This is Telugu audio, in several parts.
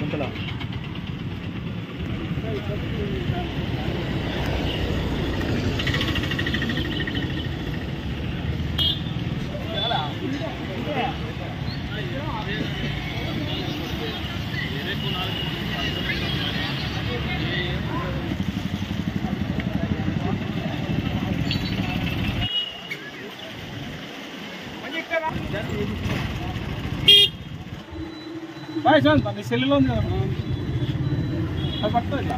గుంతల బాయ్ సార్ మీ సెల్లులో ఉంది కదా అది పట్టుకో ఇట్లా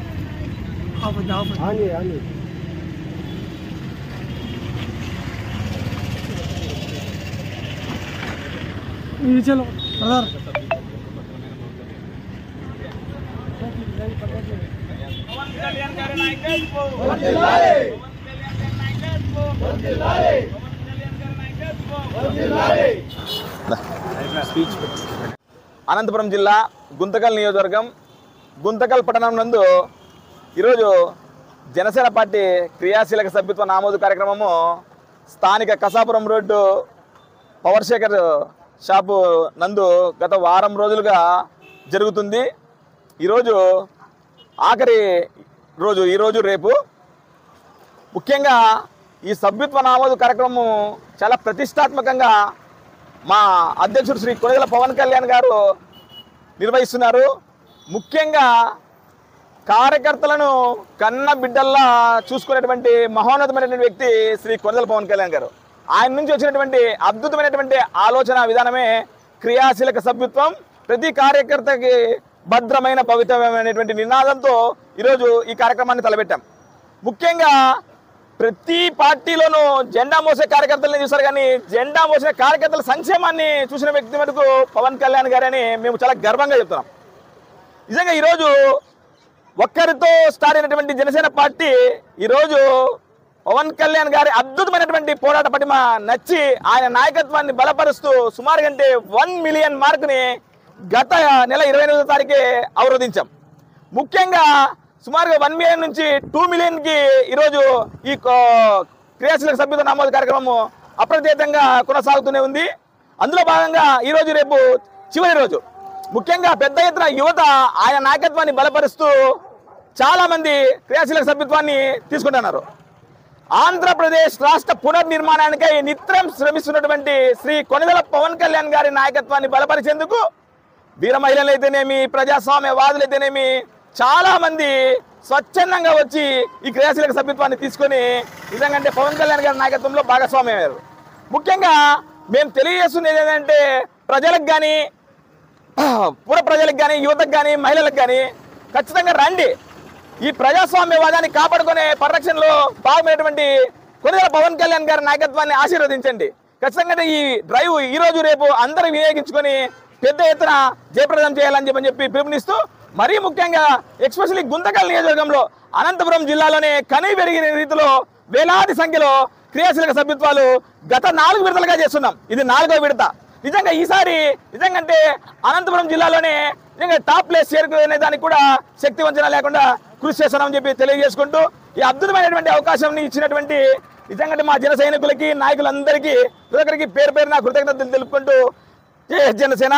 ఆని ఆని ఇది చలో బ్రదర్ పవన్ కళ్యాణ్ గారి నాయకత్వం వర్ధిల్లాలి పవన్ కళ్యాణ్ గారి నాయకత్వం వర్ధిల్లాలి స్పీచ్ అనంతపురం జిల్లా గుంతకల్ నియోజకవర్గం గుంతకల్ పట్టణం నందు ఈరోజు జనసేన పార్టీ క్రియాశీలక సభ్యత్వ నామోదు కార్యక్రమము స్థానిక Kasapuram road power Shekhar shop నందు గత వారం రోజులుగా జరుగుతుంది. ఈరోజు ఆఖరి రోజు, ఈరోజు రేపు. ముఖ్యంగా ఈ సభ్యత్వ నామోదు కార్యక్రమం చాలా ప్రతిష్టాత్మకంగా మా అధ్యక్షుడు శ్రీ కొనిదెల పవన్ కళ్యాణ్ గారు నిర్వహిస్తున్నారు. ముఖ్యంగా కార్యకర్తలను కన్న బిడ్డల్లా చూసుకునేటువంటి మహోన్నతమైనటువంటి వ్యక్తి శ్రీ కొనిదెల పవన్ కళ్యాణ్ గారు. ఆయన నుంచి వచ్చినటువంటి అద్భుతమైనటువంటి ఆలోచన విధానమే క్రియాశీలక సభ్యత్వం. ప్రతి కార్యకర్తకి భద్రమైన భవితవ్యమైనటువంటి నినాదంతో ఈరోజు ఈ కార్యక్రమాన్ని తలపెట్టాం. ముఖ్యంగా ప్రతి పార్టీలోనూ జెండా మోసే కార్యకర్తలని చూస్తారు, కానీ జెండా మోసిన కార్యకర్తల సంక్షేమాన్ని చూసిన వ్యక్తి మటుకు పవన్ కళ్యాణ్ గారని మేము చాలా గర్వంగా చెప్తున్నాం. నిజంగా ఈరోజు ఒక్కరితో స్టార్ట్ అయినటువంటి జనసేన పార్టీ ఈరోజు పవన్ కళ్యాణ్ గారి అద్భుతమైనటువంటి పోరాట పటిమ నచ్చి ఆయన నాయకత్వాన్ని బలపరుస్తూ సుమారు అంటే 1 మిలియన్ మార్కుని గత నెల 28వ తారీఖే అవరోధించాం. ముఖ్యంగా సుమారుగా 1 మిలియన్ నుంచి 2 మిలియన్కి ఈరోజు ఈ క్రియాశీలక సభ్యత్వ నామోదు కార్యక్రమం అప్రతిహతంగా కొనసాగుతూనే ఉంది. అందులో భాగంగా ఈరోజు రేపు చివరి రోజు. ముఖ్యంగా పెద్ద ఎత్తున యువత ఆయన నాయకత్వాన్ని బలపరుస్తూ చాలామంది క్రియాశీలక సభ్యత్వాన్ని తీసుకుంటున్నారు. ఆంధ్రప్రదేశ్ రాష్ట్ర పునర్నిర్మాణానికై నిత్యం శ్రమిస్తున్నటువంటి శ్రీ కొనిదెల పవన్ కళ్యాణ్ గారి నాయకత్వాన్ని బలపరిచేందుకు వీర మహిళలైతేనేమి, ప్రజాస్వామ్యవాదులైతేనేమి చాలా మంది స్వచ్ఛందంగా వచ్చి ఈ క్రియాశీలక సభ్యత్వాన్ని తీసుకొని నిజంగా అంటే పవన్ కళ్యాణ్ గారి నాయకత్వంలో భాగస్వామ్యమయ్యారు. ముఖ్యంగా మేము తెలియజేస్తున్నది ఏంటంటే ప్రజలకు కానీ, పుర ప్రజలకు కానీ, యువతకు కానీ, మహిళలకు కానీ ఖచ్చితంగా రండి. ఈ ప్రజాస్వామ్యవాదాన్ని కాపాడుకునే పరిరక్షణలో భాగమైనటువంటి కొనిదెల పవన్ కళ్యాణ్ గారి నాయకత్వాన్ని ఆశీర్వదించండి. ఖచ్చితంగా ఈ డ్రైవ్ ఈరోజు రేపు అందరూ వినియోగించుకొని పెద్ద ఎత్తున జయప్రదం చేయాలని చెప్పి పిలుపునిస్తూ, మరీ ముఖ్యంగా ఎస్పెషల్లీ గుంతకల్ నియోజకవర్గంలో అనంతపురం జిల్లాలోనే కనీ పెరిగిన రీతిలో వేలాది సంఖ్యలో క్రియాశీలక సభ్యత్వాలు గత 4 విడతలుగా చేస్తున్నాం. ఇది 4వ విడత. నిజంగా ఈసారి నిజంగా అంటే అనంతపురం జిల్లాలోనే నిజంగా టాప్ ప్లేస్ చేరుకునే దానికి కూడా శక్తి వంచన లేకుండా కృషి చేస్తున్నామని చెప్పి తెలియజేసుకుంటూ, ఈ అద్భుతమైనటువంటి అవకాశం ఇచ్చినటువంటి నిజంగా మా జన సైనికులకి, నాయకులందరికీ, ప్రతి ఒక్కరికి పేరు పేరున కృతజ్ఞతలు తెలుపుకుంటూ జై జనసేన.